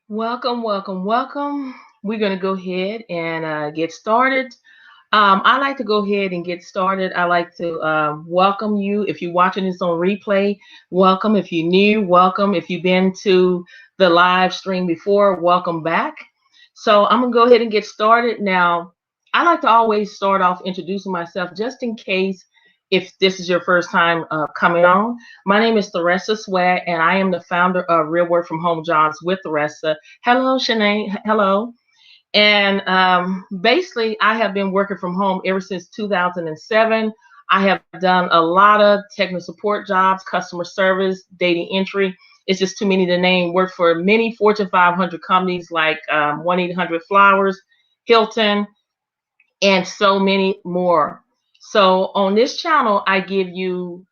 Welcome, welcome, welcome. We're going to go ahead and get started. I like to go ahead and get started. I like to welcome you. If you're watching this on replay, welcome. If you're new, welcome. If you've been to the live stream before, welcome back. So I'm going to go ahead and get started. Now, I like to always start off introducing myself just in case if this is your first time coming on. My name is Thressa Swag, and I am the founder of Real Work From Home Jobs with Thressa. Hello, Shanae. Hello. And basically, I have been working from home ever since 2007. I have done a lot of technical support jobs, customer service, data entry. It's just too many to name. Worked for many Fortune 500 companies like 1-800-Flowers, Hilton, and so many more. So on this channel, I give you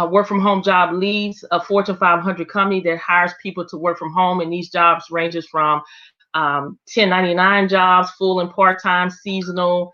work from home job leads, a Fortune 500 company that hires people to work from home. And these jobs ranges from 1099 jobs, full and part-time, seasonal,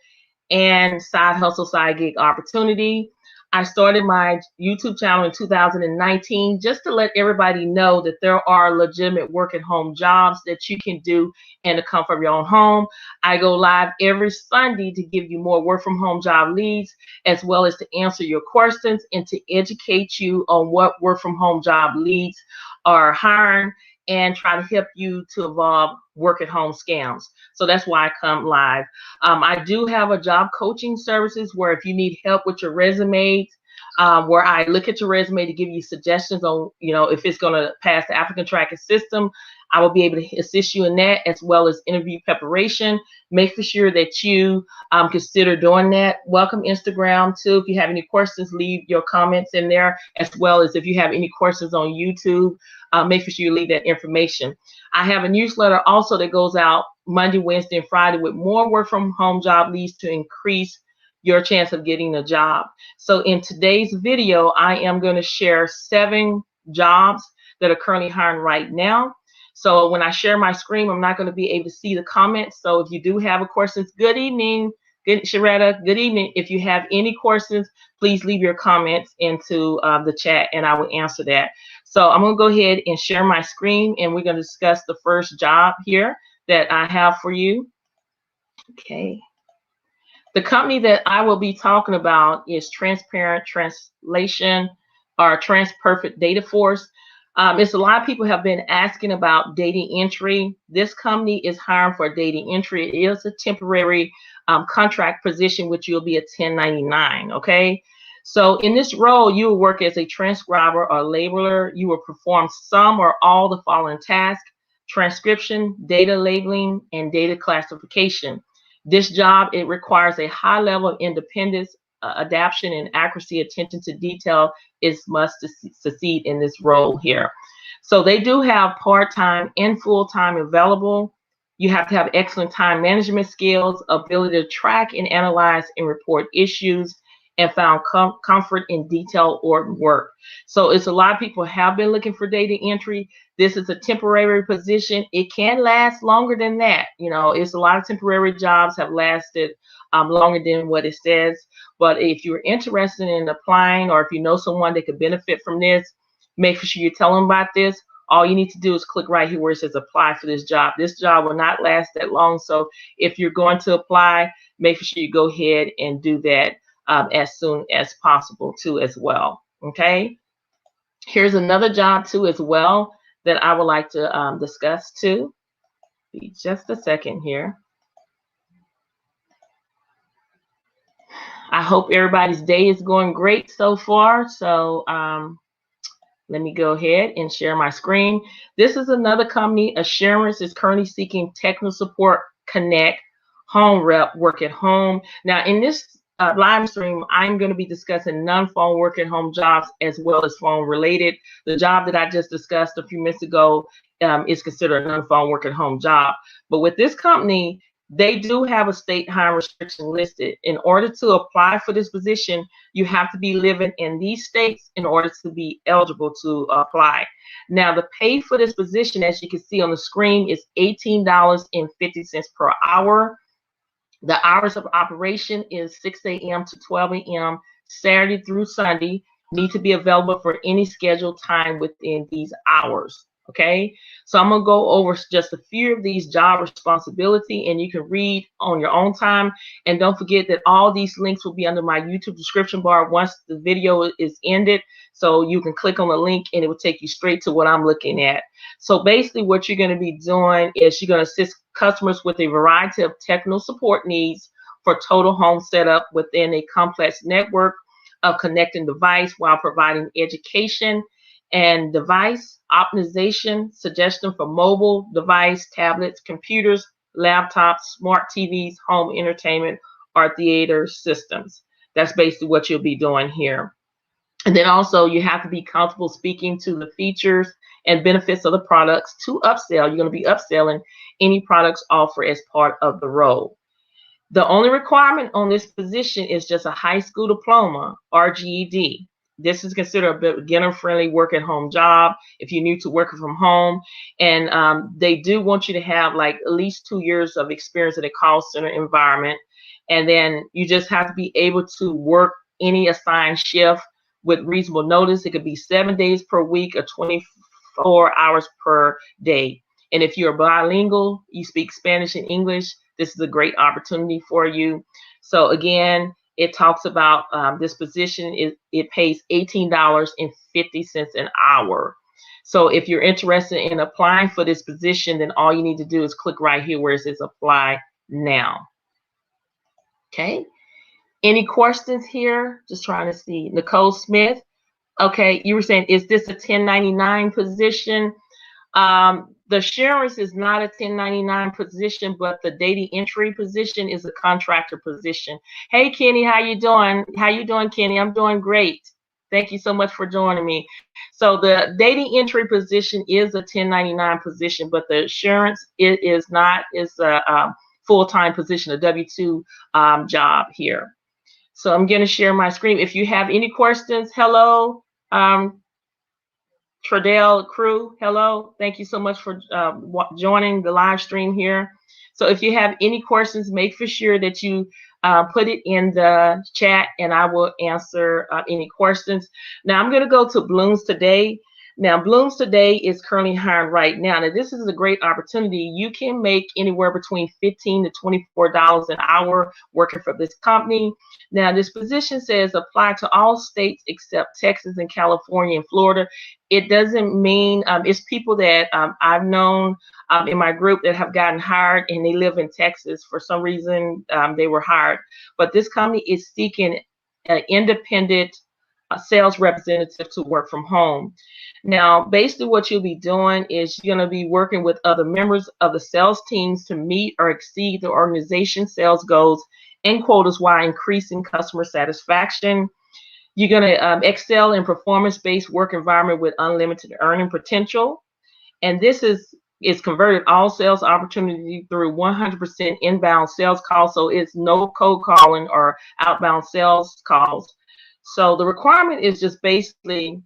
and side hustle, side gig opportunity. I started my YouTube channel in 2019 just to let everybody know that there are legitimate work at home jobs that you can do in the comfort of your own home. I go live every Sunday to give you more work from home job leads, as well as to answer your questions and to educate you on what work from home job leads are hiring and try to help you to avoid work at home scams. So that's why I come live. I do have a job coaching services where if you need help with your resume, where I look at your resume to give you suggestions on, if it's going to pass the applicant tracking system, I will be able to assist you in that, as well as interview preparation. Make sure that you consider doing that. Welcome Instagram too. If you have any questions, leave your comments in there, as well as if you have any questions on YouTube, make sure you leave that information. I have a newsletter also that goes out Monday, Wednesday, and Friday with more work from home job leads to increase your chance of getting a job. So in today's video, I am going to share 7 jobs that are currently hiring right now. So when I share my screen, I'm not going to be able to see the comments. So if you do have a questions, good evening, Sharetta, good evening. If you have any questions, please leave your comments into the chat and I will answer that. So I'm going to go ahead and share my screen and we're going to discuss the first job here that I have for you. Okay. The company that I will be talking about is Transparent Translation or TransPerfect Data Force. It's a lot of people have been asking about data entry. This company is hiring for data entry. It is a temporary contract position, which you'll be a 1099. Okay. So in this role, you will work as a transcriber or labeler. You will perform some or all the following tasks: transcription, data labeling, and data classification. This job, it requires a high level of independence, adaptation, and accuracy. Attention to detail is must to succeed in this role here. So they do have part-time and full-time available. You have to have excellent time management skills, ability to track and analyze and report issues, and found comfort in detailed work. So it's a lot of people have been looking for data entry. This is a temporary position. It can last longer than that. It's a lot of temporary jobs have lasted longer than what it says. But if you're interested in applying, or if you know someone that could benefit from this, make sure you tell them about this. All you need to do is click right here where it says apply for this job. This job will not last that long. So if you're going to apply, make sure you go ahead and do that as soon as possible too as well. Okay. Here's another job too as well that I would like to discuss too. Be just a second here. I hope everybody's day is going great so far. So let me go ahead and share my screen. This is another company. Asurion is currently seeking technical support connect home rep work at home. Now in this live stream, I'm going to be discussing non-phone work at home jobs as well as phone related. The job that I just discussed a few minutes ago is considered a non-phone work at home job. But with this company, They do have a state hiring restriction listed. In order to apply for this position, you have to be living in these states in order to be eligible to apply. Now, the pay for this position, as you can see on the screen, is $18.50 per hour. The hours of operation is 6 a.m. to 12 a.m. Saturday through Sunday. Need to be available for any scheduled time within these hours. Okay, so I'm gonna go over just a few of these job responsibility, and you can read on your own time. And don't forget that all these links will be under my YouTube description bar once the video is ended. So you can click on the link and it will take you straight to what I'm looking at. So basically what you're going to be doing is you're going to assist customers with a variety of technical support needs for total home setup within a complex network of connecting device while providing education and device optimization, suggestion for mobile device, tablets, computers, laptops, smart TVs, home entertainment, or theater systems. That's basically what you'll be doing here. And then also you have to be comfortable speaking to the features and benefits of the products to upsell. You're going to be upselling any products offered as part of the role. The only requirement on this position is just a high school diploma or GED. This is considered a beginner-friendly work-at-home job if you're new to working from home. And they do want you to have like at least 2 years of experience in a call center environment. And then you just have to be able to work any assigned shift with reasonable notice. It could be 7 days per week or 24 hours per day. And if you're bilingual, you speak Spanish and English, this is a great opportunity for you. So again, it talks about this position, it pays $18.50 an hour. So if you're interested in applying for this position, then all you need to do is click right here where it says apply now. Okay. Any questions here? Just trying to see. Nicole Smith. Okay, you were saying, is this a 1099 position? The assurance is not a 1099 position, but the data entry position is a contractor position. Hey, Kenny, how you doing? How you doing, Kenny? I'm doing great. Thank you so much for joining me. So the data entry position is a 1099 position, but the assurance it is not. It's a full-time position, a W-2 job here. So I'm going to share my screen. If you have any questions, hello, Tradell crew, hello. Thank you so much for joining the live stream here. So if you have any questions, make for sure that you put it in the chat and I will answer any questions. Now I'm going to go to Blooms Today. Now, Blooms Today is currently hiring right now. Now, this is a great opportunity. You can make anywhere between $15 to $24 an hour working for this company. Now, this position says apply to all states except Texas and California and Florida. It doesn't mean it's people that I've known in my group that have gotten hired and they live in Texas. For some reason, they were hired. But this company is seeking an independent sales representative to work from home. Now, basically what you'll be doing is you're going to be working with other members of the sales teams to meet or exceed the organization's sales goals and quotas while increasing customer satisfaction. You're going to excel in performance-based work environment with unlimited earning potential. And this is converted all sales opportunity through 100% inbound sales calls. So it's no cold calling or outbound sales calls. So the requirement is just basically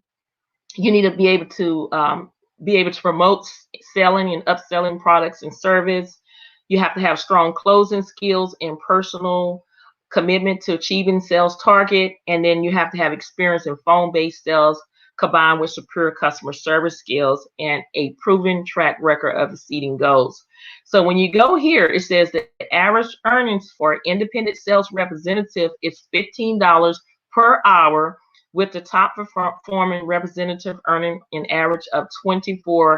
you need to be able to promote selling and upselling products and service. You have to have strong closing skills and personal commitment to achieving sales target. And then you have to have experience in phone-based sales combined with superior customer service skills and a proven track record of exceeding goals. So when you go here, it says that the average earnings for an independent sales representative is $15 per hour, with the top performing representative earning an average of $24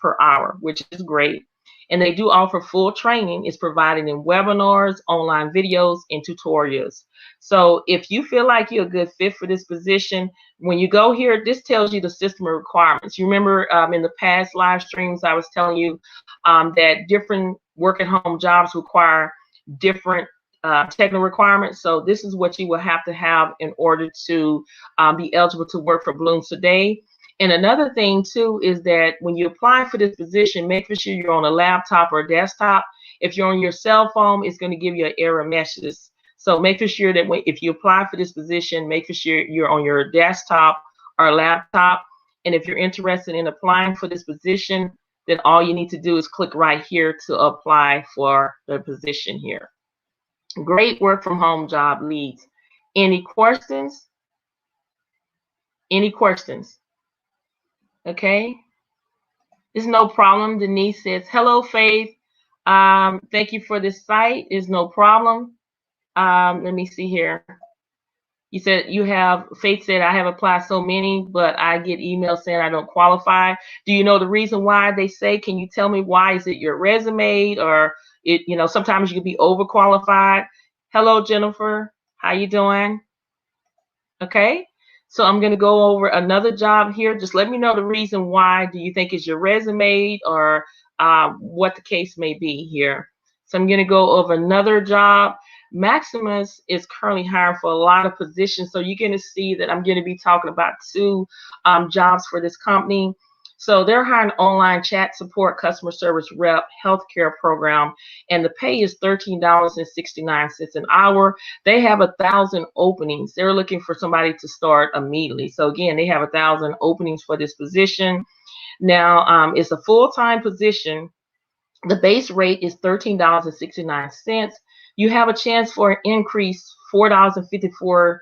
per hour, which is great. And they do offer full training. It's provided in webinars, online videos, and tutorials. So if you feel like you're a good fit for this position, when you go here, this tells you the system of requirements. You remember in the past live streams, I was telling you that different work-at-home jobs require different technical requirements. So this is what you will have to have in order to be eligible to work for Blooms Today. And another thing too is that when you apply for this position, make sure you're on a laptop or a desktop. If you're on your cell phone, it's going to give you an error message. So making sure that if you apply for this position, making sure you're on your desktop or laptop. And if you're interested in applying for this position, then all you need to do is click right here to apply for the position here. Great work from home job leads. Any questions? Any questions? Okay. It's no problem. Denise says, hello, Faith. Thank you for this site. It's no problem. Let me see here. You said Faith said, I have applied so many, but I get emails saying I don't qualify. Do you know the reason why they say? Can you tell me why? Is it your resume, or sometimes you can be overqualified? Hello, Jennifer. How you doing? Okay. So I'm going to go over another job here. Just let me know the reason why. Do you think it's your resume, or what the case may be here? So I'm going to go over another job. Maximus is currently hiring for a lot of positions. So you're going to see that I'm going to be talking about two jobs for this company. So they're hiring online chat support, customer service rep, healthcare program, and the pay is $13.69 an hour. They have 1,000 openings. They're looking for somebody to start immediately. So again, they have 1,000 openings for this position. Now, it's a full-time position. The base rate is $13.69. You have a chance for an increase, $4.54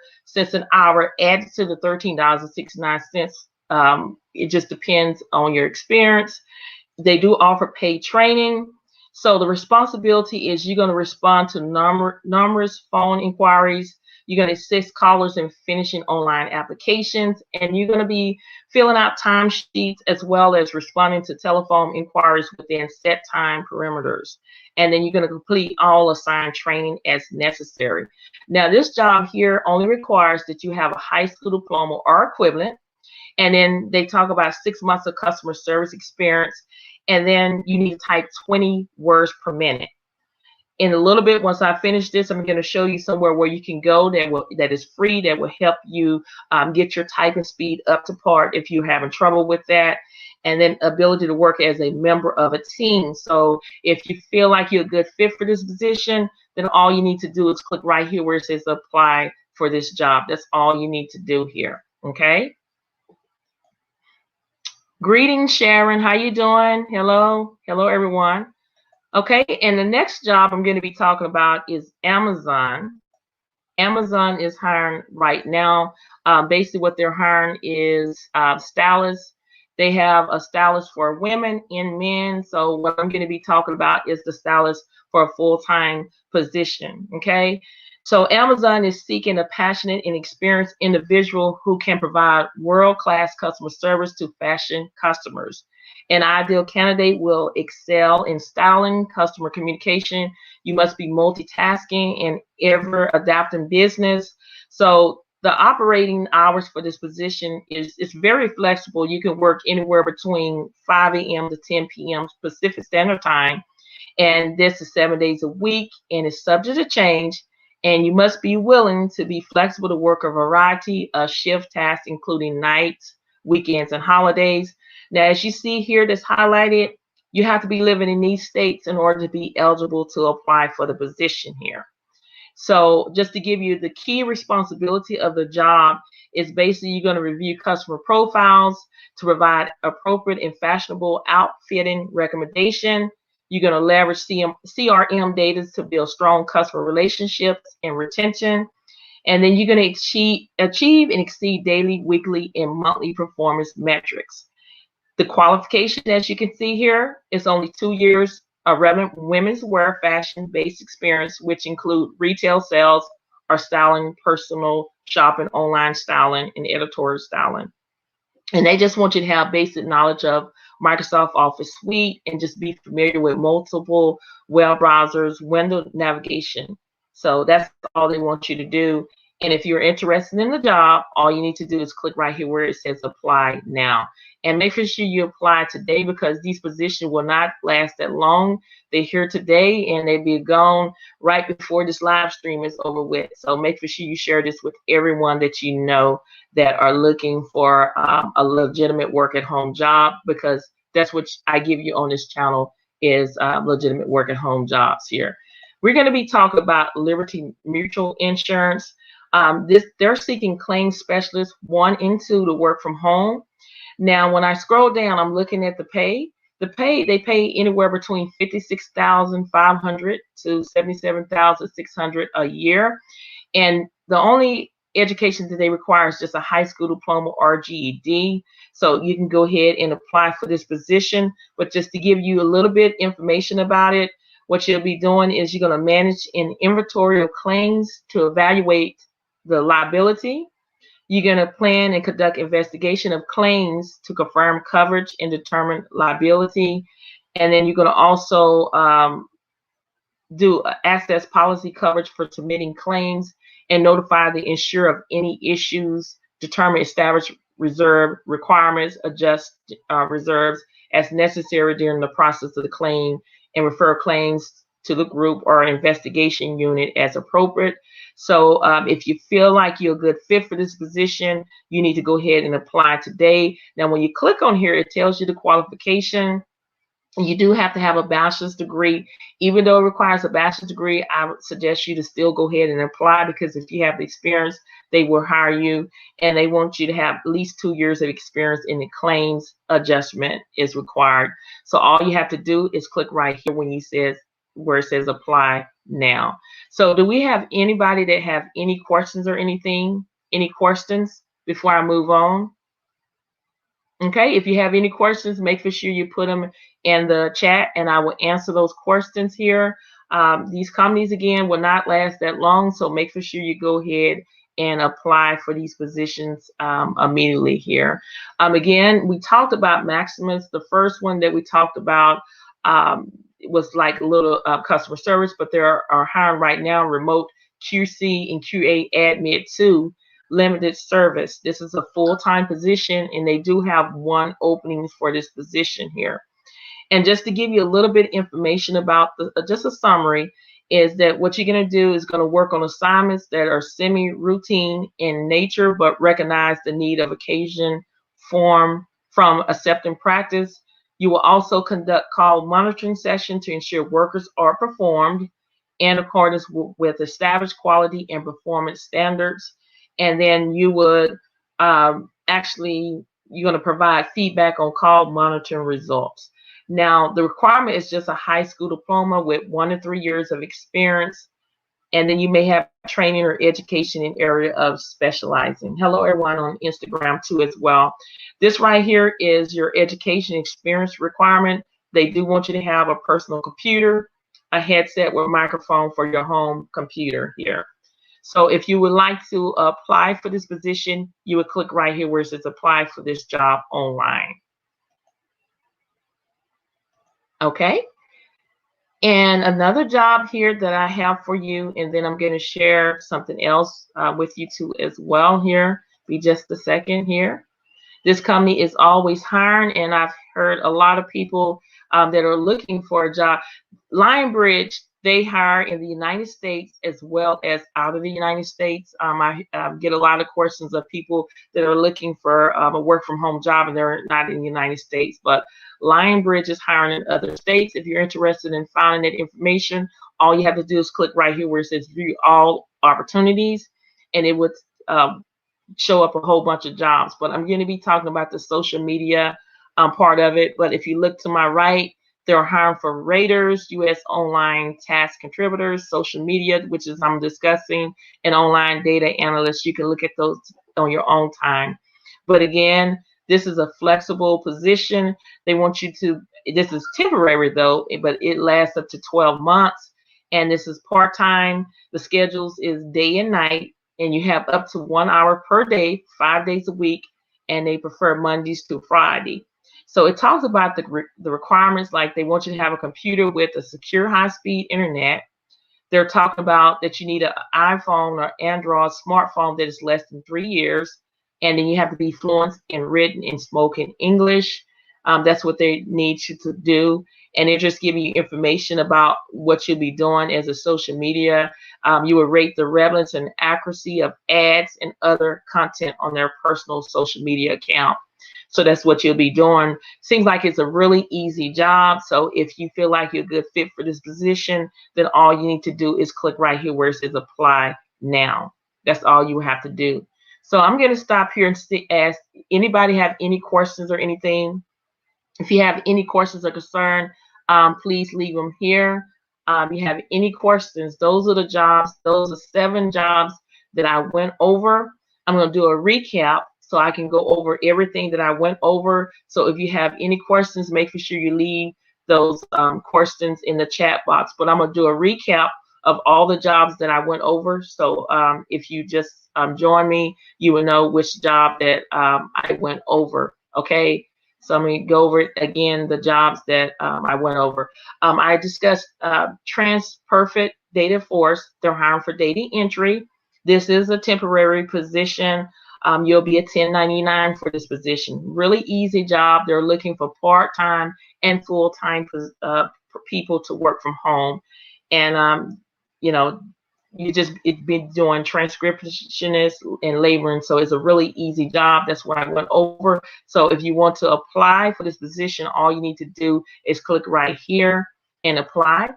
an hour added to the $13.69. It just depends on your experience. They do offer paid training. So the responsibility is you're going to respond to numerous phone inquiries. You're going to assist callers in finishing online applications, and you're going to be filling out timesheets as well as responding to telephone inquiries within set time parameters. And then you're going to complete all assigned training as necessary. Now, this job here only requires that you have a high school diploma or equivalent. And then they talk about 6 months of customer service experience. And then you need to type 20 words per minute. In a little bit, once I finish this, I'm going to show you somewhere where you can go that is free, that will help you get your typing speed up to par if you're having trouble with that. And then ability to work as a member of a team. So if you feel like you're a good fit for this position, then all you need to do is click right here where it says apply for this job. That's all you need to do here. Okay. Greetings, Sharon. How you doing? Hello. Hello, everyone. Okay, and the next job I'm going to be talking about is Amazon. Amazon is hiring right now. Basically, what they're hiring is stylists. They have a stylist for women and men. So what I'm going to be talking about is the stylist for a full-time position. Okay, so Amazon is seeking a passionate and experienced individual who can provide world-class customer service to fashion customers. An ideal candidate will excel in styling, customer communication. You must be multitasking and ever adapting business. So the operating hours for this position is very flexible. You can work anywhere between 5 a.m. to 10 p.m. Pacific Standard Time. And this is 7 days a week and is subject to change. And you must be willing to be flexible to work a variety of shift tasks, including nights, weekends, and holidays. Now, as you see here that's highlighted, you have to be living in these states in order to be eligible to apply for the position here. So just to give you the key responsibility of the job is basically you're going to review customer profiles to provide appropriate and fashionable outfitting recommendation. You're going to leverage CRM data to build strong customer relationships and retention. And then you're going to achieve and exceed daily, weekly, and monthly performance metrics. The qualification, as you can see here, is only 2 years of relevant women's wear fashion-based experience, which include retail sales or styling, personal shopping, online styling, and editorial styling. And they just want you to have basic knowledge of Microsoft Office Suite and just be familiar with multiple web browsers, window navigation. So that's all they want you to do. And if you're interested in the job, all you need to do is click right here where it says apply now. And make sure you apply today because these positions will not last that long. They're here today and they'll be gone right before this live stream is over with. So make sure you share this with everyone that you know that are looking for a legitimate work at home job, because that's what I give you on this channel is legitimate work at home jobs here. We're going to be talking about Liberty Mutual Insurance. They're seeking claims specialists 1 and 2 to work from home. Now, when I scroll down, I'm looking at the pay. They pay anywhere between $56,500 to $77,600 a year. And the only education that they require is just a high school diploma or GED. So you can go ahead and apply for this position. But just to give you a little bit information about it, what you'll be doing is you're going to manage an inventory of claims to evaluate the liability. You're going to plan and conduct investigation of claims to confirm coverage and determine liability. And then you're going to also do access policy coverage for submitting claims and notify the insurer of any issues, determine established reserve requirements, adjust reserves as necessary during the process of the claim, and refer claims to the group or investigation unit as appropriate. So if you feel like you're a good fit for this position, you need to go ahead and apply today. Now, when you click on here, it tells you the qualification. You do have to have a bachelor's degree. Even though it requires a bachelor's degree, I would suggest you to still go ahead and apply, because if you have the experience, they will hire you, and they want you to have at least 2 years of experience in the claims adjustment is required. So all you have to do is click right here where it says apply now. So do we have anybody that have any questions or anything? Any questions before I move on? Okay, if you have any questions, make sure you put them in the chat and I will answer those questions here. These companies, again, will not last that long, so make sure you go ahead and apply for these positions immediately here. Again, we talked about Maximus. The first one that we talked about was like a little customer service, but they are hiring right now remote QC and QA admin 2. Limited service. This is a full-time position, and they do have 1 opening for this position here. And just to give you a little bit of information about just a summary, is that what you're going to do is going to work on assignments that are semi-routine in nature, but recognize the need of occasion from accepting practice. You will also conduct call monitoring sessions to ensure workers are performed in accordance with established quality and performance standards. And then you would you're going to provide feedback on call monitoring results. Now, the requirement is just a high school diploma with 1 to 3 years of experience. And then you may have training or education in area of specializing. Hello, everyone on Instagram too as well. This right here is your education experience requirement. They do want you to have a personal computer, a headset with a microphone for your home computer here. So if you would like to apply for this position, you would click right here where it says apply for this job online. Okay. And another job here that I have for you, and then I'm going to share something else with you too as well here. Be just a second here. This company is always hiring, and I've heard a lot of people that are looking for a job. Lionbridge, they hire in the United States as well as out of the United States. I get a lot of questions of people that are looking for a work from home job and they're not in the United States. But Lionbridge is hiring in other states. If you're interested in finding that information, all you have to do is click right here where it says view all opportunities, and it would show up a whole bunch of jobs. But I'm going to be talking about the social media part of it. But if you look to my right, they're hiring for raters, U.S. online task contributors, social media, which is I'm discussing, and online data analysts. You can look at those on your own time. But again, this is a flexible position. They want you to, this is temporary though, but it lasts up to 12 months. And this is part-time. The schedules is day and night, and you have up to 1 hour per day, 5 days a week, and they prefer Mondays to Friday. So it talks about the requirements, like they want you to have a computer with a secure high-speed internet. They're talking about that you need an iPhone or Android smartphone that is less than 3 years. And then you have to be fluent in written and spoken English. That's what they need you to do. And they're just giving you information about what you'll be doing as a social media. You will rate the relevance and accuracy of ads and other content on their personal social media account. So that's what you'll be doing. Seems like it's a really easy job. So if you feel like you're a good fit for this position, then all you need to do is click right here where it says apply now. That's all you have to do. So I'm going to stop here and ask anybody have any questions or anything. If you have any questions or concern, please leave them here. If you have any questions, those are the jobs. Those are 7 jobs that I went over. I'm going to do a recap so I can go over everything that I went over. So if you have any questions, make sure you leave those questions in the chat box. But I'm going to do a recap of all the jobs that I went over. So if you just join me, you will know which job that I went over. Okay. So I'm going to go over again the jobs that I went over. I discussed TransPerfect Data Force. They're hiring for data entry. This is a temporary position. You'll be a 1099 for this position. Really easy job. They're looking for part-time and full-time people to work from home. And, you know, you just be doing transcriptionist and laboring. So it's a really easy job. That's what I went over. So if you want to apply for this position, all you need to do is click right here and apply.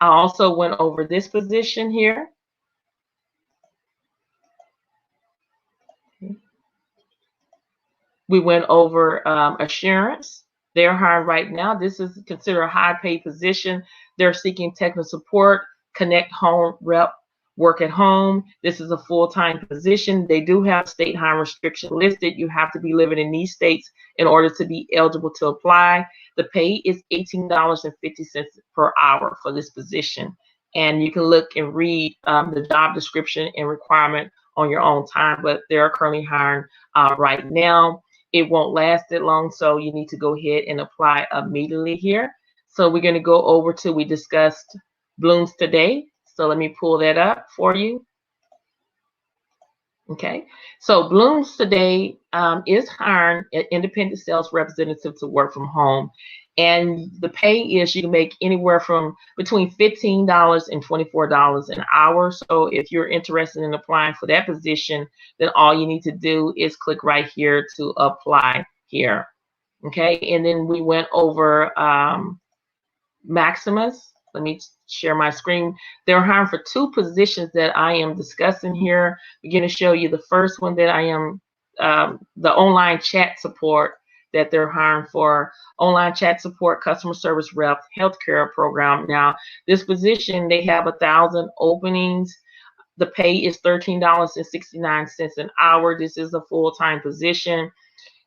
I also went over this position here. We went over assurance. They're hiring right now. This is considered a high paid position. They're seeking technical support, connect home rep, work at home. This is a full-time position. They do have state hiring restriction listed. You have to be living in these states in order to be eligible to apply. The pay is $18.50 per hour for this position. And you can look and read the job description and requirement on your own time, but they're currently hiring right now. It won't last that long, so you need to go ahead and apply immediately here. So we're going to go over to, we discussed Blooms today. So let me pull that up for you. Okay, so Blooms today is hiring an independent sales representative to work from home. And the pay is, you can make anywhere from between $15 and $24 an hour. So if you're interested in applying for that position, then all you need to do is click right here to apply here. Okay, and then we went over Maximus. Let me share my screen. They're hiring for 2 positions that I am discussing here. I'm going to show you the first one that I am, the online chat support that they're hiring for. Online chat support, customer service rep, healthcare program. Now, this position, they have 1,000 openings. The pay is $13.69 an hour. This is a full-time position.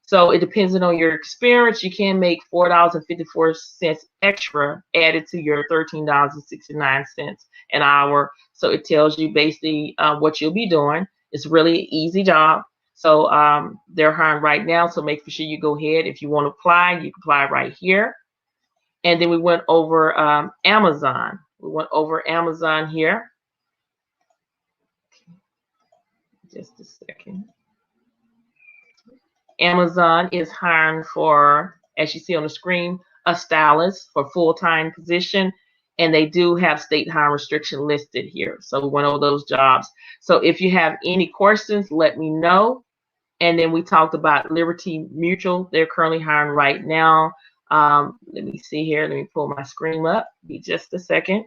So it depends on your experience. You can make $4.54 extra added to your $13.69 an hour. So it tells you basically what you'll be doing. It's really an easy job. So they're hiring right now. So make sure you go ahead. If you want to apply, you can apply right here. And then we went over Amazon. We went over Amazon here. Just a second. Amazon is hiring for, as you see on the screen, a stylist for full-time position, and they do have state hiring restriction listed here. So we went over those jobs. So if you have any questions, let me know. And then we talked about Liberty Mutual. They're currently hiring right now. Let me see here. Let me pull my screen up. Be just a second.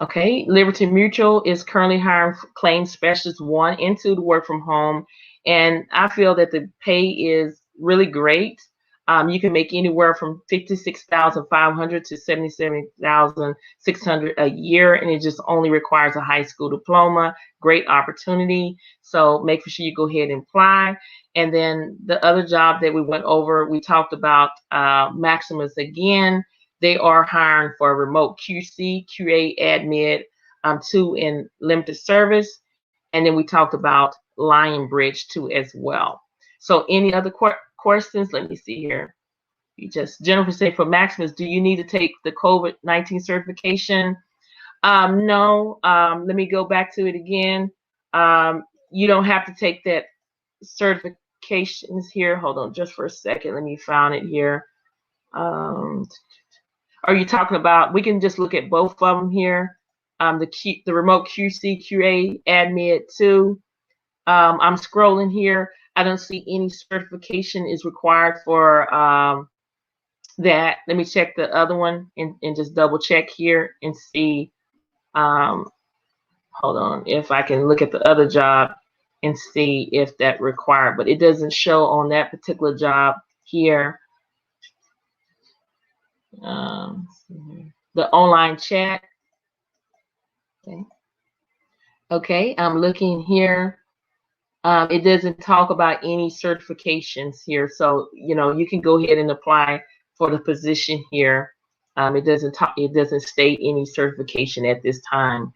Okay, Liberty Mutual is currently hiring claims specialists 1 and 2 to work from home. And I feel that the pay is really great. You can make anywhere from $56,500 to $77,600 a year, and it just only requires a high school diploma. Great opportunity. So make sure you go ahead and apply. And then the other job that we went over, we talked about Maximus again. They are hiring for a remote QC, QA, admin, 2 in limited service. And then we talked about Lionbridge too as well. So any other questions? Let me see here. Jennifer said for Maximus, do you need to take the COVID-19 certification? No. Let me go back to it again. You don't have to take that certifications here. Hold on just for a second. Let me find it here. Are you talking about, we can just look at both of them here. The remote QC, QA, admin 2. I'm scrolling here. I don't see any certification is required for that. Let me check the other one and just double check here and see. Hold on, if I can look at the other job and see if that required, but it doesn't show on that particular job here. The online chat. Okay, I'm looking here. It doesn't talk about any certifications here, so you can go ahead and apply for the position here. It doesn't state any certification at this time.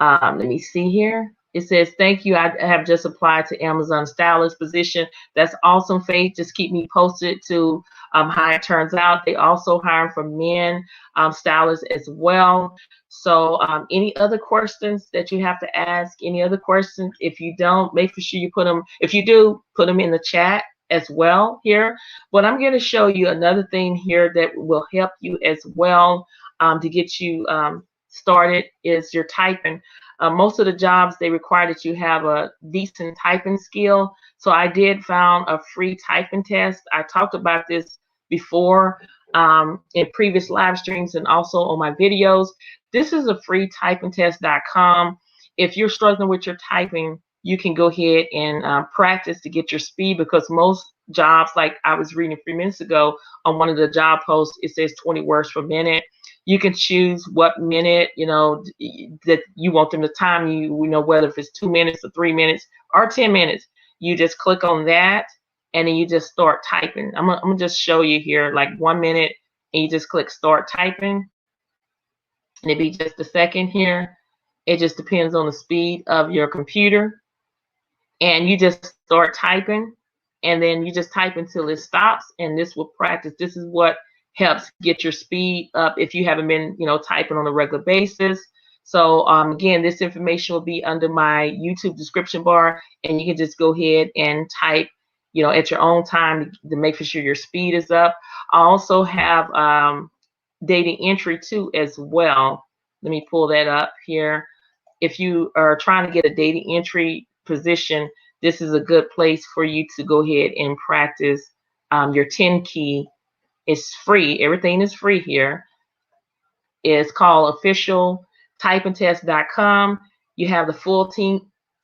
Let me see here. It says, thank you. I have just applied to Amazon stylist position. That's awesome, Faith. Just keep me posted to how it turns out. They also hire for men stylists as well. So any other questions that you have to ask? Any other questions? If you don't, make sure you put them. If you do, put them in the chat as well here. But I'm going to show you another thing here that will help you as well to get you started is your typing. Most of the jobs, they require that you have a decent typing skill. So I did found a free typing test. I talked about this before in previous live streams and also on my videos. This is a free typingtest.com. If you're struggling with your typing, you can go ahead and practice to get your speed, because most jobs, like I was reading a few minutes ago on one of the job posts, it says 20 words per minute. You can choose what minute, that you want them to time you, whether if it's 2 minutes or 3 minutes or 10 minutes. You just click on that and then you just start typing. I'm gonna just show you here, like 1 minute, and you just click start typing. And it'd be just a second here. It just depends on the speed of your computer. And you just start typing, and then you just type until it stops, and this will practice. This is what helps get your speed up if you haven't been, typing on a regular basis. So again, this information will be under my YouTube description bar, and you can just go ahead and type, at your own time to make sure your speed is up. I also have data entry too as well. Let me pull that up here. If you are trying to get a data entry position, this is a good place for you to go ahead and practice your 10 key. It's free. Everything is free here. It's called officialtypingtest.com. You have the full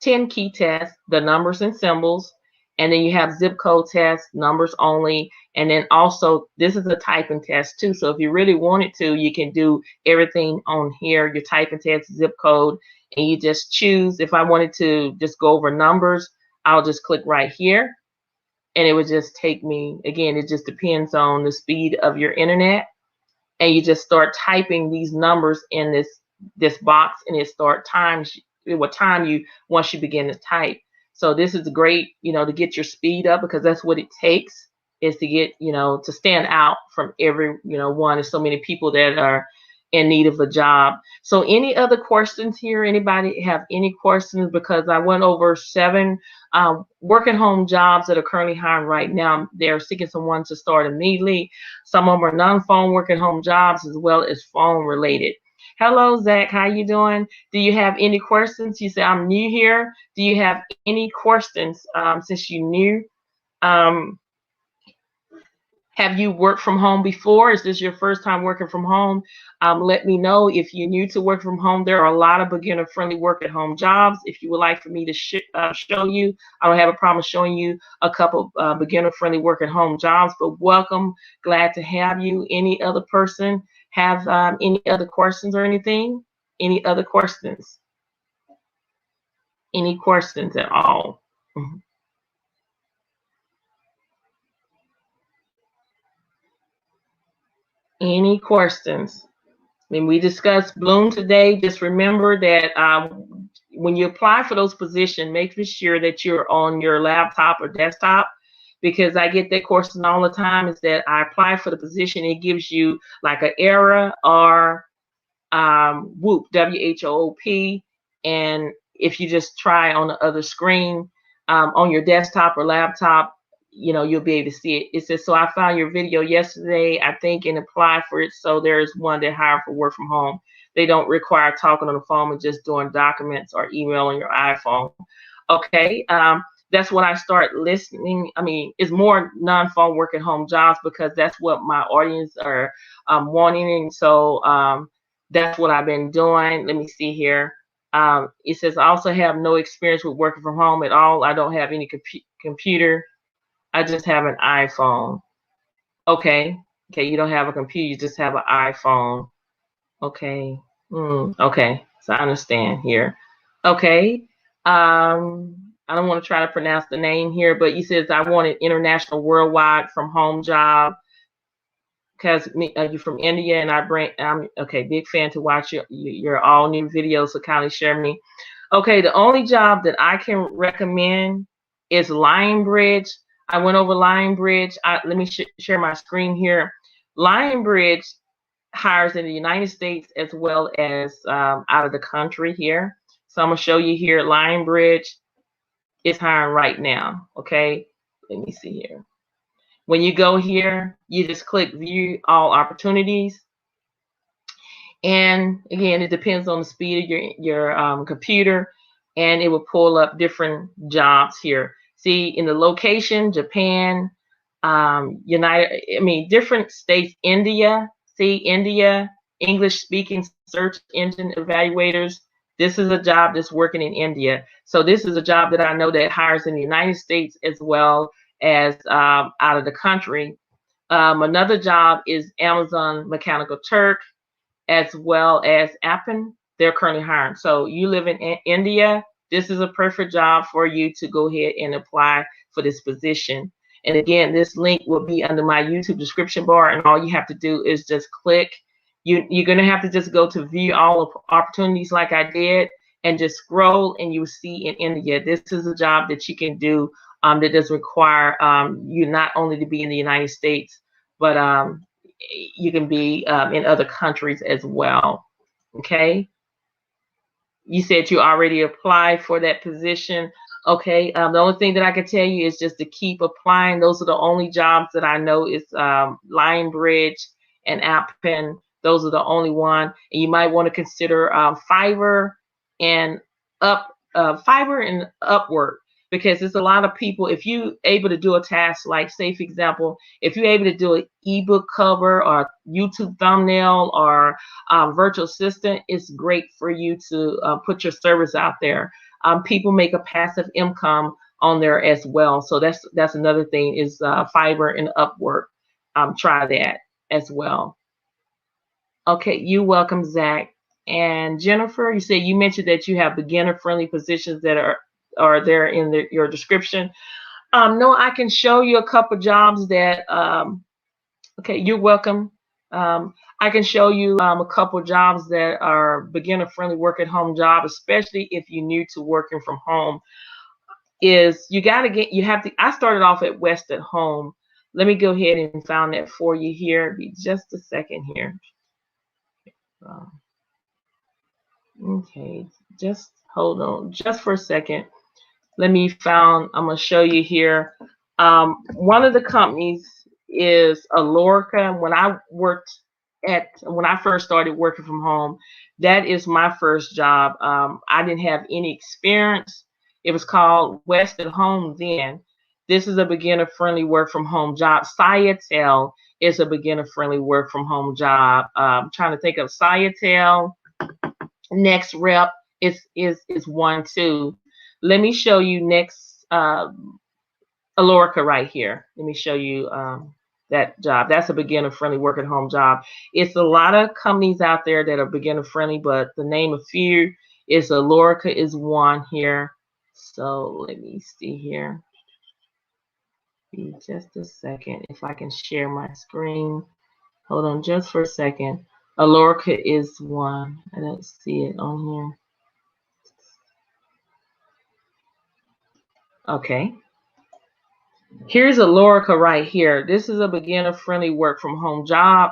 10 key test, the numbers and symbols, and then you have zip code test, numbers only, and then also this is a typing test too. So if you really wanted to, you can do everything on here, your typing test, zip code, and you just choose. If I wanted to just go over numbers, I'll just click right here, and it would just take me, again, it just depends on the speed of your internet, and you just start typing these numbers in this box, and it will time you once you begin to type. So this is great, to get your speed up, because that's what it takes, is to get, to stand out from every, one. There's so many people that are in need of a job. So any other questions here? Anybody have any questions? Because I went over 7 working home jobs that are currently hiring right now. They're seeking someone to start immediately. Some of them are non-phone working home jobs as well as phone related. Hello, Zach. How you doing? Do you have any questions? You said, I'm new here. Do you have any questions since you're new? Have you worked from home before? Is this your first time working from home? Let me know if you're new to work from home. There are a lot of beginner-friendly work-at-home jobs. If you would like for me to show you, I don't have a problem showing you a couple beginner-friendly work-at-home jobs, but welcome. Glad to have you. Any other person have any other questions or anything? Any other questions? Any questions at all? Mm-hmm. Any questions? When we discussed Bloom today, just remember that when you apply for those positions, make sure that you're on your laptop or desktop, because I get that question all the time, is that I apply for the position, it gives you like an error or WHOOP, W-H-O-O-P, and if you just try on the other screen on your desktop or laptop, you'll be able to see it. It says, so I found your video yesterday, I think, and applied for it. So there's one that hired for work from home. They don't require talking on the phone and just doing documents or email on your iPhone. Okay. That's when I start listening. I mean, it's more non-phone work at home jobs because that's what my audience are wanting. And so that's what I've been doing. Let me see here. It says I also have no experience with working from home at all. I don't have any computer. I just have an iPhone. Okay. Okay. You don't have a computer. You just have an iPhone. Okay. Okay. So I understand here. Okay. I don't want to try to pronounce the name here, but you says I want an international worldwide from home job because you're from India and I'm okay, big fan to watch your all new videos, so kindly share me. Okay, the only job that I can recommend is Lionbridge. I went over Lionbridge. Let me share my screen here. Lionbridge hires in the United States as well as out of the country here. So I'm gonna show you here. Lionbridge is hiring right now. Okay, let me see here. When you go here, you just click view all opportunities. And again, it depends on the speed of your computer, and it will pull up different jobs here. See, in the location, Japan, different states, India. See, India, English speaking search engine evaluators. This is a job that's working in India. So this is a job that I know that hires in the United States as well as out of the country. Another job is Amazon Mechanical Turk as well as Appen. They're currently hiring. So you live in India, this is a perfect job for you to go ahead and apply for this position. And again, this link will be under my YouTube description bar, and all you have to do is just click. You're going to have to just go to view all opportunities like I did and just scroll, and you see in India, this is a job that you can do that does require you not only to be in the United States, but you can be in other countries as well. Okay. You said you already applied for that position. Okay. The only thing that I can tell you is just to keep applying. Those are the only jobs that I know is Lionbridge and Appen. Those are the only one. And you might want to consider Fiverr and Upwork, because there's a lot of people. If you able to do a task like, say for example, if you're able to do an ebook cover or YouTube thumbnail or virtual assistant, it's great for you to put your service out there. People make a passive income on there as well. So that's another thing is Fiverr and Upwork. Try that as well. Okay, you're welcome, Zach. And Jennifer, you said you mentioned that you have beginner-friendly positions that are there in your description. No, I can show you a couple jobs that. Okay, you're welcome. I can show you a couple jobs that are beginner-friendly work-at-home job, especially if you're new to working from home. I started off at West at Home. Let me go ahead and find that for you here. Be just a second here. Okay, just hold on just for a second. I'm going to show you here. One of the companies is Alorica. When I first started working from home, that is my first job. I didn't have any experience. It was called West at Home then. This is a beginner-friendly work-from-home job. Sciatel is a beginner-friendly work-from-home job. I'm trying to think of Sciatel. Next Rep is one too. Let me show you next Alorica right here. Let me show you that job. That's a beginner-friendly work-at-home job. It's a lot of companies out there that are beginner-friendly, but the name of few is Alorica is one here. So let me see here. Be just a second if I can share my screen. Hold on just for a second. Alorica is one. I don't see it on here. Okay. Here's Alorica right here. This is a beginner-friendly work-from-home job.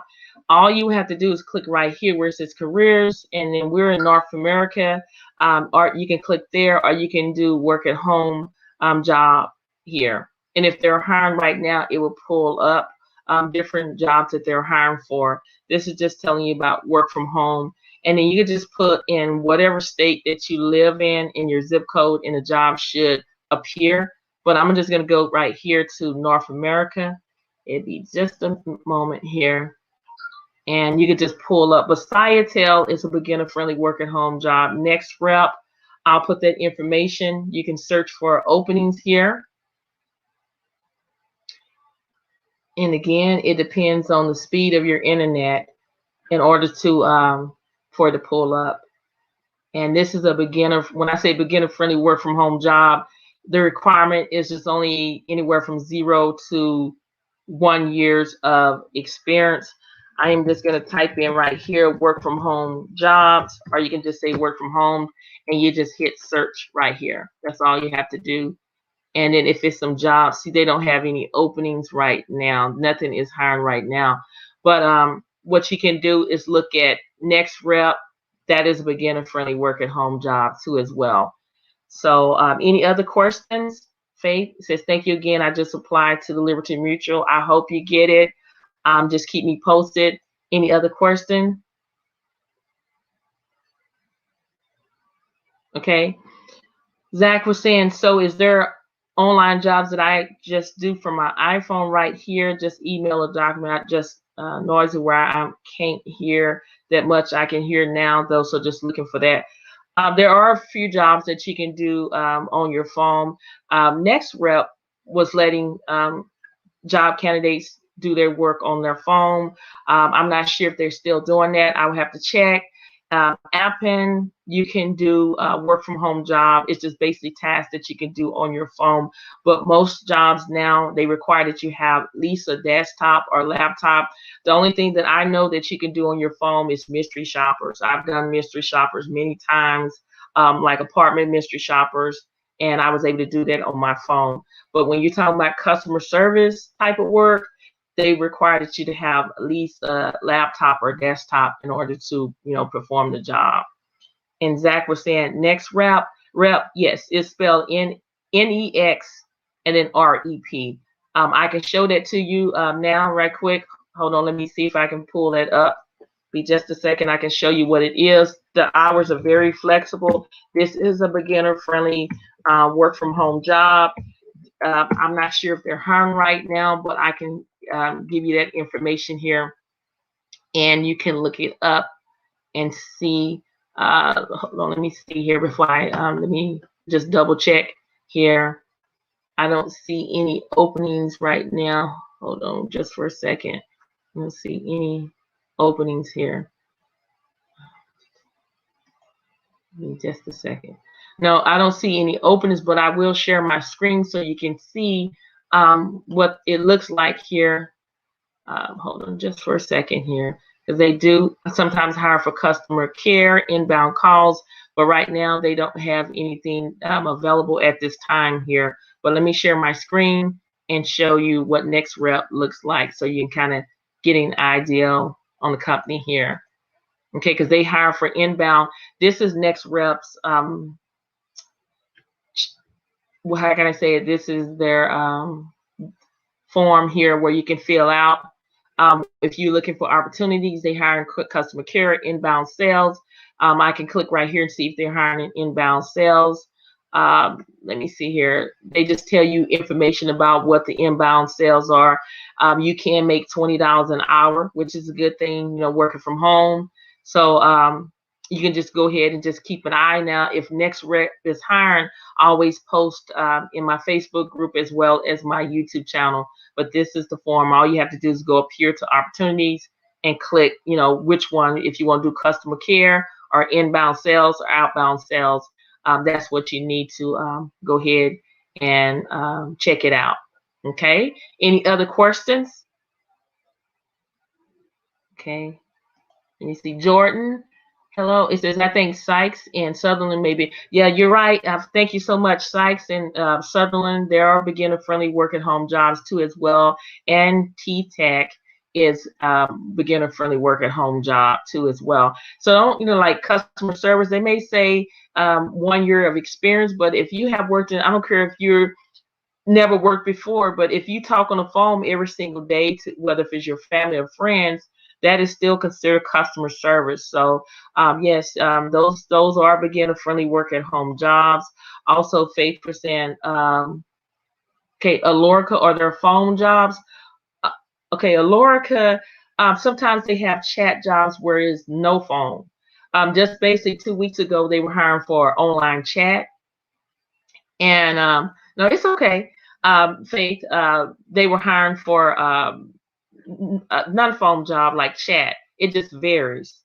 All you have to do is click right here where it says careers, and then we're in North America. Or you can click there, or you can do work-at-home job here. And if they're hiring right now, it will pull up different jobs that they're hiring for. This is just telling you about work from home. And then you can just put in whatever state that you live in your zip code, and the job should appear. But I'm just going to go right here to North America. It'd be just a moment here. And you can just pull up. But Sciatel is a beginner-friendly work-at-home job. Next Rep, I'll put that information. You can search for openings here. And again, it depends on the speed of your internet in order to for it to pull up. And this is a beginner. When I say beginner-friendly work-from-home job, the requirement is just only anywhere from 0 to 1 years of experience. I am just going to type in right here, work from home jobs, or you can just say work from home, and you just hit search right here. That's all you have to do. And then if it's some jobs, see, they don't have any openings right now. Nothing is hiring right now. But what you can do is look at Next Rep. That is a beginner-friendly work-at-home job too as well. So any other questions? Faith says, thank you again. I just applied to the Liberty Mutual. I hope you get it. Just keep me posted. Any other question? Okay. Zach was saying, so is there online jobs that I just do from my iPhone right here? Just email a document. I just noisy where I can't hear that much. I can hear now though, so just looking for that. There are a few jobs that you can do on your phone. Next Rep was letting job candidates do their work on their phone. I'm not sure if they're still doing that. I will have to check. Appen, you can do work from home job. It's just basically tasks that you can do on your phone. But most jobs now, they require that you have at least a desktop or laptop. The only thing that I know that you can do on your phone is mystery shoppers. I've done mystery shoppers many times, like apartment mystery shoppers, and I was able to do that on my phone. But when you're talking about customer service type of work, they require that you to have at least a laptop or desktop in order to, perform the job. And Zach was saying, Next Rep, yes, it's spelled Nex and then REP. I can show that to you now right quick. Hold on, let me see if I can pull that up. Be just a second. I can show you what it is. The hours are very flexible. This is a beginner-friendly work from home job. I'm not sure if they're hiring right now, but I can give you that information here, and you can look it up and see. Hold on, let me see here before I let me just double check here. I don't see any openings right now. Hold on just for a second. Let's see any openings here. Give me just a second. No, I don't see any openings, but I will share my screen so you can see what it looks like here. Hold on just for a second here, because they do sometimes hire for customer care, inbound calls, but right now they don't have anything available at this time here. But let me share my screen and show you what Next Rep looks like so you can kind of get an idea on the company here. Okay, because they hire for inbound. This is Next Rep's, well, how can I say it? This is their form here where you can fill out. If you're looking for opportunities, they hire in customer care, inbound sales. I can click right here and see if they're hiring in inbound sales. Let me see here. They just tell you information about what the inbound sales are. You can make $20 an hour, which is a good thing, working from home. So you can just go ahead and just keep an eye. Now, if Next Rep is hiring, I always post in my Facebook group as well as my YouTube channel. But this is the form. All you have to do is go up here to opportunities and click, which one, if you want to do customer care or inbound sales or outbound sales. That's what you need to go ahead and check it out. Okay. Any other questions? Okay. Let me see. Jordan. Hello. It says, I think Sykes and Sutherland maybe. Yeah, you're right. Thank you so much. Sykes and Sutherland, there are beginner-friendly work-at-home jobs too as well. And T-Tech is beginner-friendly work-at-home job too as well. So, like customer service, they may say 1 year of experience, but if you have worked in, I don't care if you're never worked before, but if you talk on the phone every single day, whether if it's your family or friends, that is still considered customer service. So yes, those are beginner friendly work at home jobs. Also, Faith for saying, okay, Alorica, are there phone jobs? Uh, okay, Alorica, sometimes they have chat jobs where it's no phone. Just basically 2 weeks ago, they were hiring for online chat. And no, it's okay. Faith, they were hiring for non-phone job like chat. It just varies.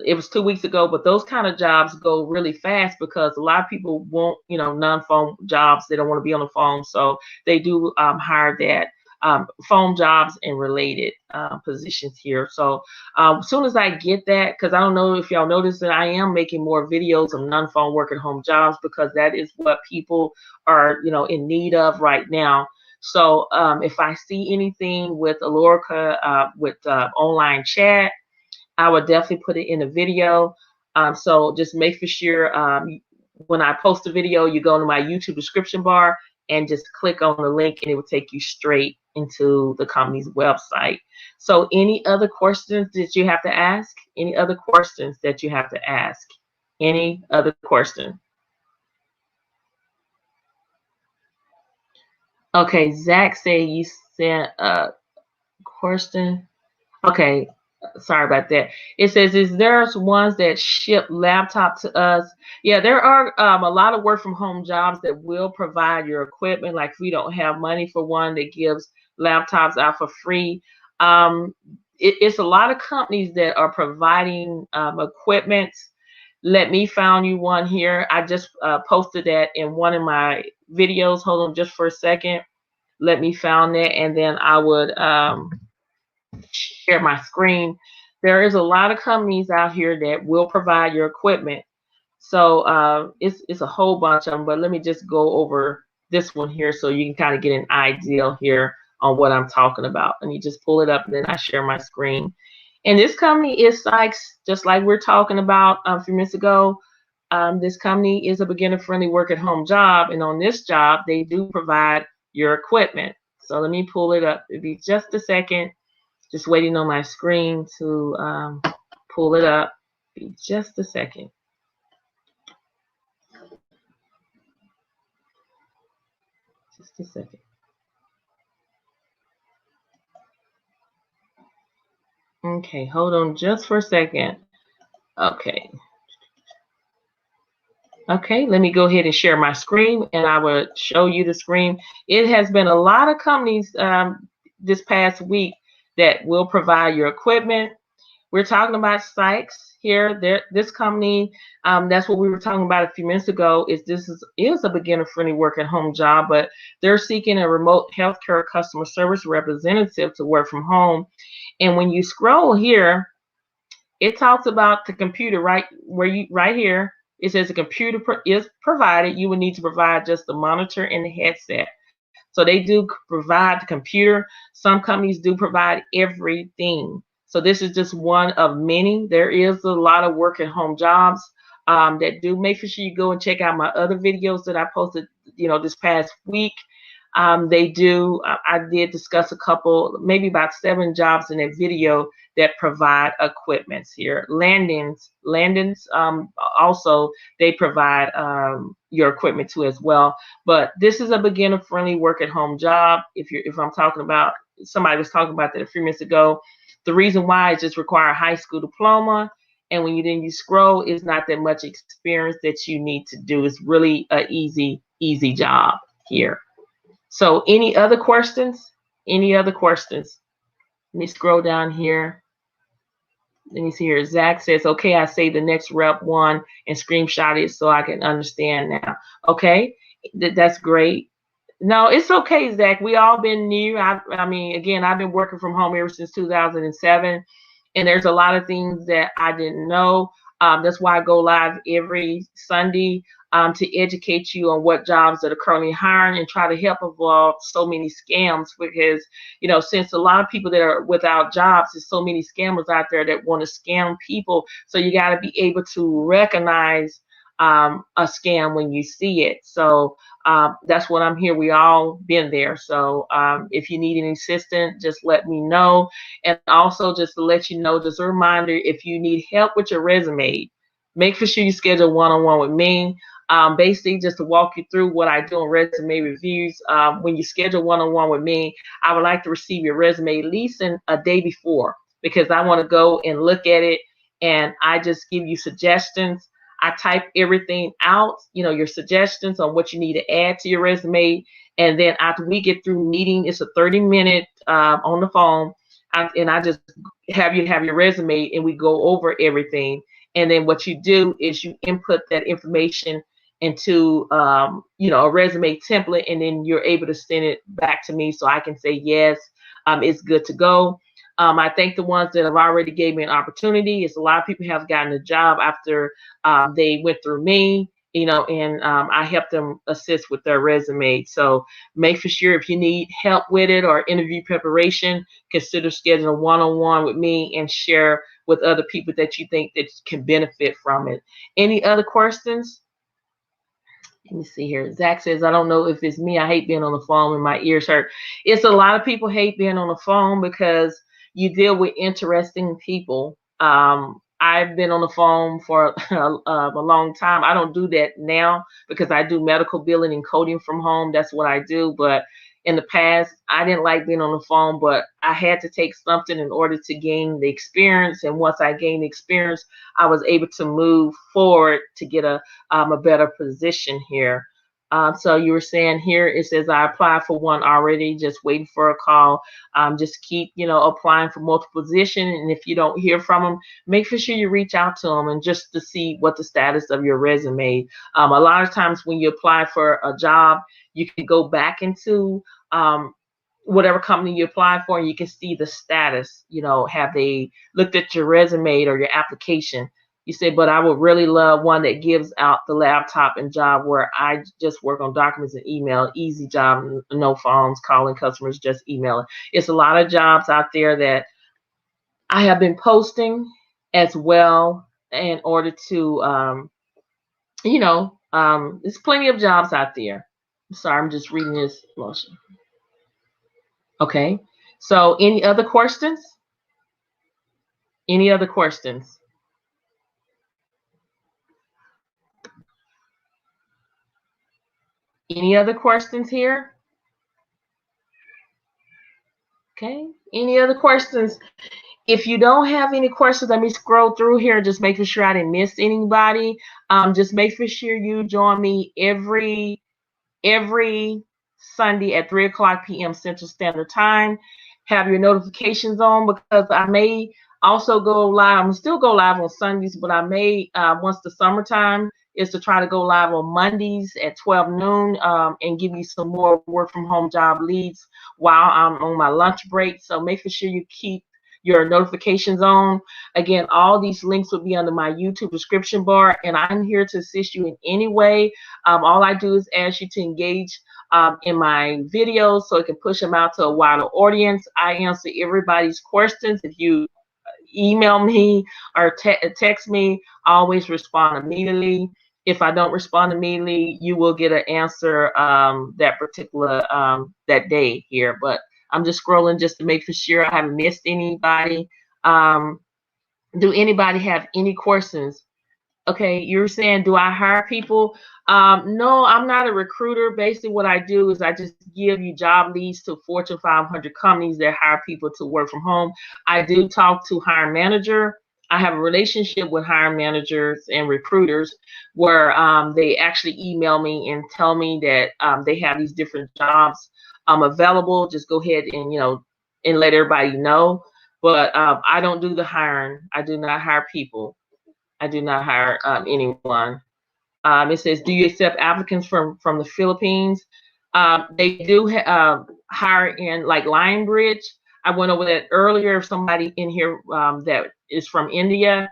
It was 2 weeks ago, but those kind of jobs go really fast because a lot of people want, non-phone jobs. They don't want to be on the phone, so they do hire that phone jobs and related positions here. So as soon as I get that, because I don't know if y'all noticed that I am making more videos of non-phone work at home jobs because that is what people are, in need of right now. So if I see anything with Alorica, with online chat, I would definitely put it in a video. So just make for sure when I post a video, you go to my YouTube description bar and just click on the link and it will take you straight into the company's website. So any other questions that you have to ask? Any other questions that you have to ask? Any other question? Okay, Zach said you sent a question. Okay, sorry about that. It says, is there ones that ship laptop to us? Yeah, there are a lot of work from home jobs that will provide your equipment. Like if we don't have money for one that gives laptops out for free. It's a lot of companies that are providing equipment. Let me found you one here. I just posted that in one of my videos. Hold on just for a second. Let me found that, and then I would share my screen. There is a lot of companies out here that will provide your equipment. So it's a whole bunch of them, but let me just go over this one here so you can kind of get an idea here on what I'm talking about. Let me just pull it up and then I share my screen. And this company is Sykes, just like we're talking about a few minutes ago. This company is a beginner-friendly work-at-home job, and on this job, they do provide your equipment. So let me pull it up. It'll be just a second. Just waiting on my screen to pull it up. Be just a second. Just a second. Okay, hold on just for a second. Okay. Okay, let me go ahead and share my screen and I will show you the screen. It has been a lot of companies this past week that will provide your equipment. We're talking about Sykes here. This company, that's what we were talking about a few minutes ago, is a beginner-friendly work-at-home job, but they're seeking a remote healthcare customer service representative to work from home. And when you scroll here, it talks about the computer right here. It says the computer is provided. You will need to provide just the monitor and the headset. So they do provide the computer. Some companies do provide everything. So this is just one of many. There is a lot of work at home jobs that do. Make sure you go and check out my other videos that I posted, this past week. They do. I did discuss a couple, maybe about 7 jobs in that video that provide equipments here. Landings. Also they provide your equipment too as well. But this is a beginner-friendly work-at-home job. If I'm talking about, somebody was talking about that a few minutes ago. The reason why is just require a high school diploma, and when you scroll, it's not that much experience that you need to do. It's really an easy job here. So any other questions? Any other questions? Let me scroll down here. Let me see here. Zach says, okay, I say the next rep one and screenshot it so I can understand now. Okay, that's great. No, it's okay, Zach. We all been new. I mean, again, I've been working from home ever since 2007, and there's a lot of things that I didn't know. That's why I go live every Sunday to educate you on what jobs that are currently hiring and try to help avoid so many scams, because, since a lot of people that are without jobs, there's so many scammers out there that want to scam people. So you got to be able to recognize a scam when you see it. So that's what I'm here. We all been there. So if you need any assistance, just let me know. And also just to let you know, just a reminder, if you need help with your resume, make sure you schedule one-on-one with me. Basically, just to walk you through what I do in resume reviews. When you schedule one-on-one with me, I would like to receive your resume at least in a day before, because I want to go and look at it, and I just give you suggestions. I type everything out, your suggestions on what you need to add to your resume. And then after we get through meeting, it's a 30-minute on the phone. And I just have you have your resume and we go over everything. And then what you do is you input that information into, a resume template, and then you're able to send it back to me so I can say, yes, it's good to go. I thank the ones that have already gave me an opportunity. It's a lot of people have gotten a job after they went through me, and I help them assist with their resume. So make for sure, if you need help with it or interview preparation, consider scheduling a one-on-one with me and share with other people that you think that can benefit from it. Any other questions? Let me see here. Zach says, I don't know if it's me. I hate being on the phone and my ears hurt. It's a lot of people hate being on the phone because you deal with interesting people. I've been on the phone for a long time. I don't do that now because I do medical billing and coding from home. That's what I do. But in the past, I didn't like being on the phone, but I had to take something in order to gain the experience. And once I gained the experience, I was able to move forward to get a better position here. So you were saying here, it says I applied for one already, just waiting for a call. Just keep, applying for multiple positions. And if you don't hear from them, make sure you reach out to them and just to see what the status of your resume. A lot of times when you apply for a job, you can go back into whatever company you applied for, and you can see the status. Have they looked at your resume or your application? You say, but I would really love one that gives out the laptop and job where I just work on documents and email, easy job, no phones, calling customers, just emailing. It's a lot of jobs out there that I have been posting as well in order to, there's plenty of jobs out there. Sorry, I'm just reading this motion. Okay. So any other questions? Any other questions? Any other questions here? Okay. Any other questions? If you don't have any questions, let me scroll through here, just making sure I didn't miss anybody. Just make sure you join me every Sunday at 3:00 p.m. Central Standard Time. Have your notifications on, because I may also go live. I'm still go live on Sundays, but I may, once the summertime is, to try to go live on Mondays at 12 noon and give you some more work from home job leads while I'm on my lunch break. So make sure you keep your notifications on. Again, all these links will be under my YouTube description bar, and I'm here to assist you in any way. All I do is ask you to engage in my videos so it can push them out to a wider audience. I answer everybody's questions. If you email me or text me, I always respond immediately. If I don't respond immediately, you will get an answer that particular that day here. But I'm just scrolling just to make sure I haven't missed anybody. Do anybody have any questions? Okay, you're saying, do I hire people? No, I'm not a recruiter. Basically, what I do is I just give you job leads to Fortune 500 companies that hire people to work from home. I do talk to hiring manager. I have a relationship with hiring managers and recruiters where they actually email me and tell me that they have these different jobs available. Just go ahead and, and let everybody know. But I don't do the hiring. I do not hire people. I do not hire anyone. It says, do you accept applicants from the Philippines? They do hire in like Lionbridge. I went over that earlier. Somebody in here that is from India.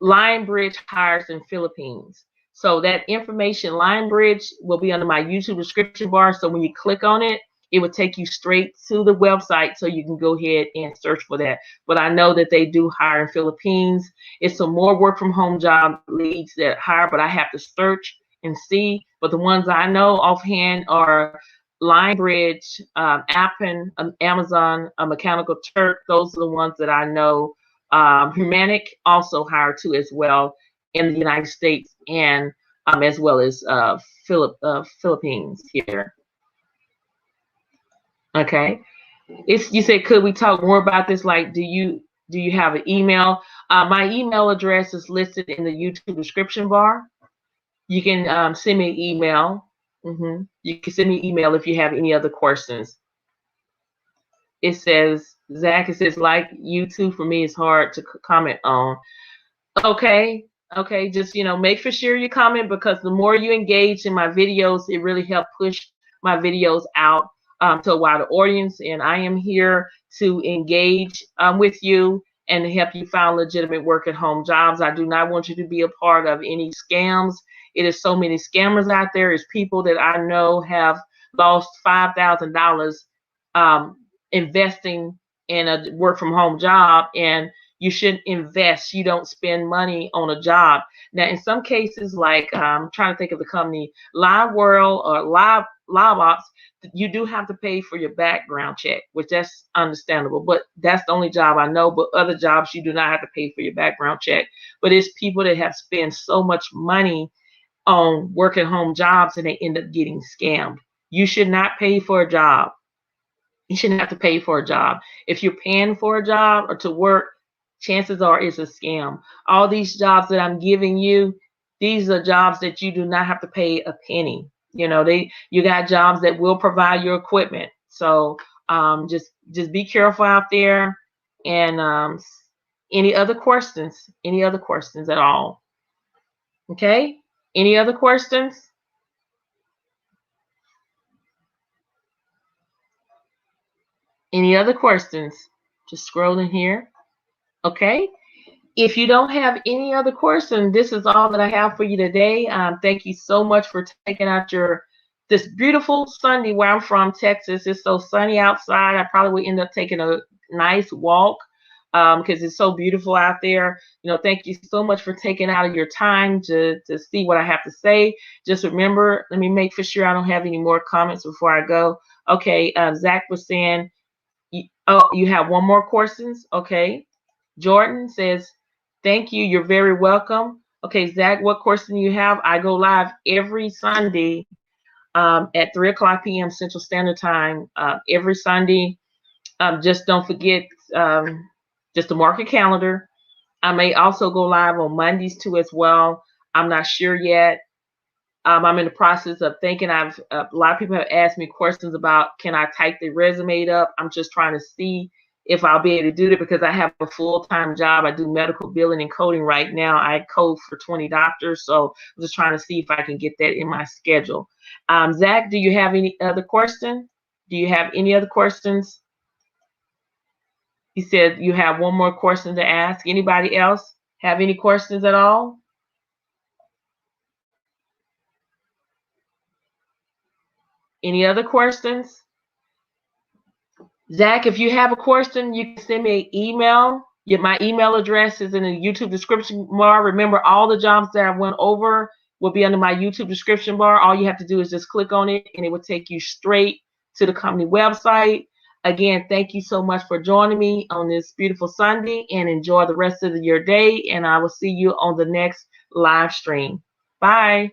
Lionbridge hires in Philippines. So that information, Lionbridge, will be under my YouTube description bar. So when you click on it, it would take you straight to the website so you can go ahead and search for that. But I know that they do hire in Philippines. It's some more work from home job leads that hire, but I have to search and see. But the ones I know offhand are Lionbridge, Appen, Amazon, Mechanical Turk. Those are the ones that I know. Humanic also hired too as well in the United States, and as well as Philippines here. Okay. You said, could we talk more about this? Like, do you have an email? My email address is listed in the YouTube description bar. You can send me an email. You can send me an email if you have any other questions. It says, Zach, it says, like YouTube for me is hard to comment on. Okay. Just, make sure you comment, because the more you engage in my videos, it really helps push my videos out to a wider audience. And I am here to engage with you and help you find legitimate work at home jobs. I do not want you to be a part of any scams. It is so many scammers out there. It's people that I know have lost $5,000 investing in a work from home job, and you shouldn't invest. You don't spend money on a job. Now, in some cases, like I'm trying to think of the company, Live World or Live Ops, you do have to pay for your background check, which that's understandable. But that's the only job I know. But other jobs, you do not have to pay for your background check. But it's people that have spent so much money on work at home jobs and they end up getting scammed. You should not pay for a job. You shouldn't have to pay for a job. If you're paying for a job or to work, chances are it's a scam. All these jobs that I'm giving you, these are jobs that you do not have to pay a penny. You got jobs that will provide your equipment. So just be careful out there. And any other questions? Any other questions at all? Okay. Any other questions? Any other questions? Just scrolling here. Okay. If you don't have any other questions, this is all that I have for you today. Thank you so much for taking out this beautiful Sunday where I'm from, Texas. It's so sunny outside. I probably would end up taking a nice walk because it's so beautiful out there. Thank you so much for taking out of your time to see what I have to say. Just remember, let me make for sure I don't have any more comments before I go. Okay, Zach was saying, you have one more questions? Okay. Jordan says, thank you. You're very welcome. Okay, Zach, what question do you have? I go live every Sunday at 3:00 p.m. Central Standard Time. Every Sunday. Just don't forget just to mark your calendar. I may also go live on Mondays too as well. I'm not sure yet. I'm in the process of thinking. A lot of people have asked me questions about, can I type the resume up? I'm just trying to see if I'll be able to do that, because I have a full-time job. I do medical billing and coding right now. I code for 20 doctors, so I'm just trying to see if I can get that in my schedule. Zach, do you have any other questions? Do you have any other questions? He said you have one more question to ask. Anybody else have any questions at all? Any other questions? Zach, if you have a question, you can send me an email. My email address is in the YouTube description bar. Remember, all the jobs that I went over will be under my YouTube description bar. All you have to do is just click on it, and it will take you straight to the company website. Again, thank you so much for joining me on this beautiful Sunday, and enjoy the rest of your day. And I will see you on the next live stream. Bye.